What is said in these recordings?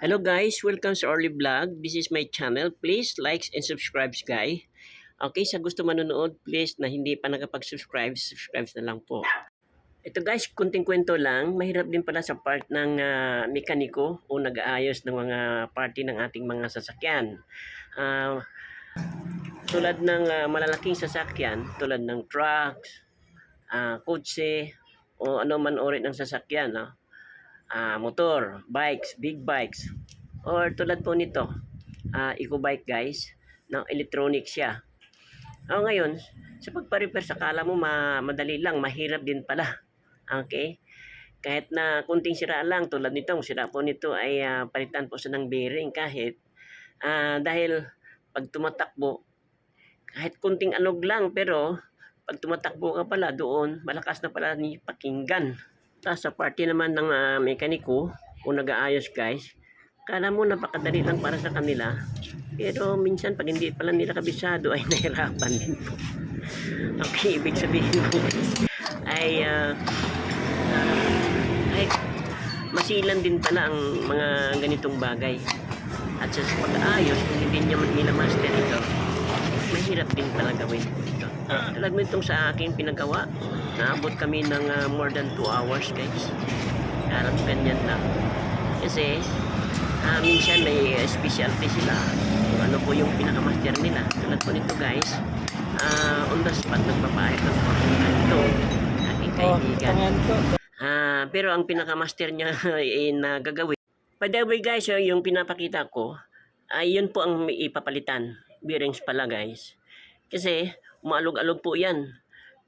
Hello guys, welcome sa Orly Vlog. This is my channel. Please like and subscribe guys. Okay, sa gusto manonood, please na hindi pa nakapag-subscribe, subscribe na lang po. Ito guys, kunting kwento lang. Mahirap din pala sa part ng mekaniko o nag-aayos ng mga party ng ating mga sasakyan. Tulad ng malalaking sasakyan, tulad ng trucks, kotse, o ano man uri ng sasakyan, no? Motor, bikes, big bikes, or tulad po nito, eco-bike guys, na electronic siya. Ngayon, sa pagpa-repair, sakala mo madali lang, mahirap din pala. Okay? Kahit na kunting sira lang, tulad nito, sira po nito ay palitan po sa ng bearing kahit dahil pag tumatakbo, kahit kunting anog lang, pero pag tumatakbo ka pala doon, malakas na pala ni pakinggan. Sa party naman ng mekaniko kung nag-aayos guys, kala mo napakadali lang para sa kanila, pero minsan pag hindi pala nila kabisado ay nahirapan din po. Okay, ibig sabihin po ay masilan din pala ang mga ganitong bagay. At sa pag-aayos, kung hindi nila master ito, mahirap din pala gawin po ito. Tulad mo itong sa aking pinagawa, naabot kami ng more than 2 hours guys. Alam ganyan lang. Kasi minsan may specialty sila. Kung ano po yung pinakamaster nila. Tulad po nito guys, on the spot nagpapahit ng ito aking kaibigan. Pero ang pinakamaster niya ay nagagawin. By the way guys, yung pinapakita ko ay yun po ang ipapalitan. Bearings pala guys. Kasi umaalog-alog po yan.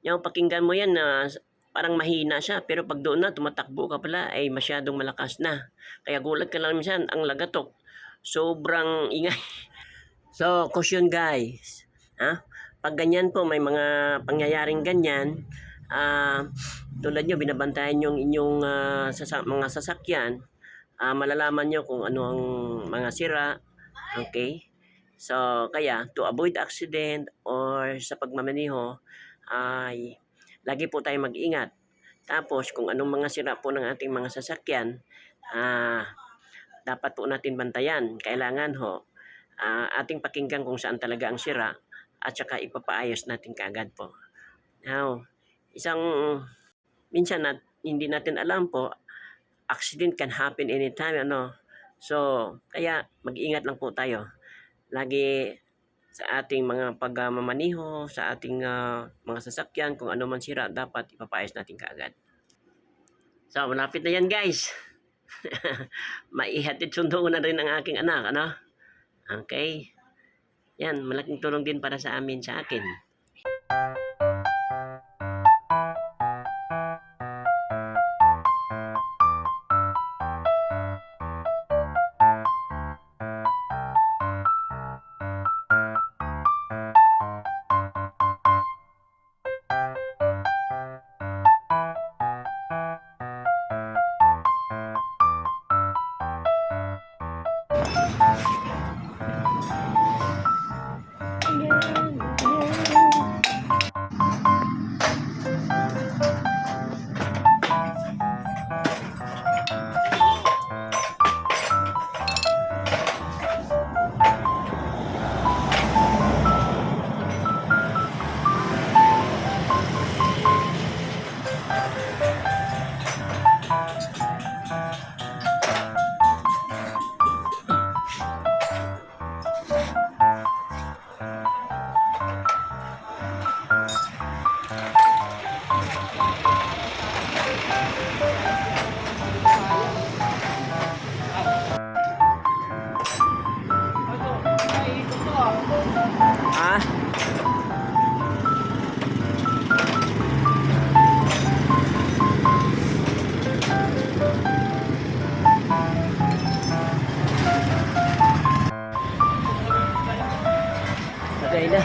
Yung pakinggan mo yan na parang mahina siya, pero pag doon na tumatakbo ka pala ay masyadong malakas na. Kaya gulat ka lang minsan, ang lagatok. Sobrang ingay. So, caution guys. Pag ganyan po, may mga pangyayaring ganyan, tulad nyo, binabantayan yung inyong mga sasakyan, malalaman nyo kung ano ang mga sira. Okay? So, kaya, to avoid accident or sa pagmamaniho, ay lagi po tayo mag-ingat. Tapos, kung anong mga sira po ng ating mga sasakyan, dapat po natin bantayan. Kailangan ating pakinggan kung saan talaga ang sira at saka ipapaayos natin kaagad po. Now, minsan hindi natin alam po, accident can happen anytime, So, kaya mag-ingat lang po tayo. Lagi sa ating mga pagmamaniho, sa ating mga sasakyan, kung ano man sira, dapat ipapaayos natin kaagad. So, malapit na yan guys. Maihatid sundo na rin ang aking anak, Okay. Yan, malaking tulong din para sa amin, sa akin. Sagay na.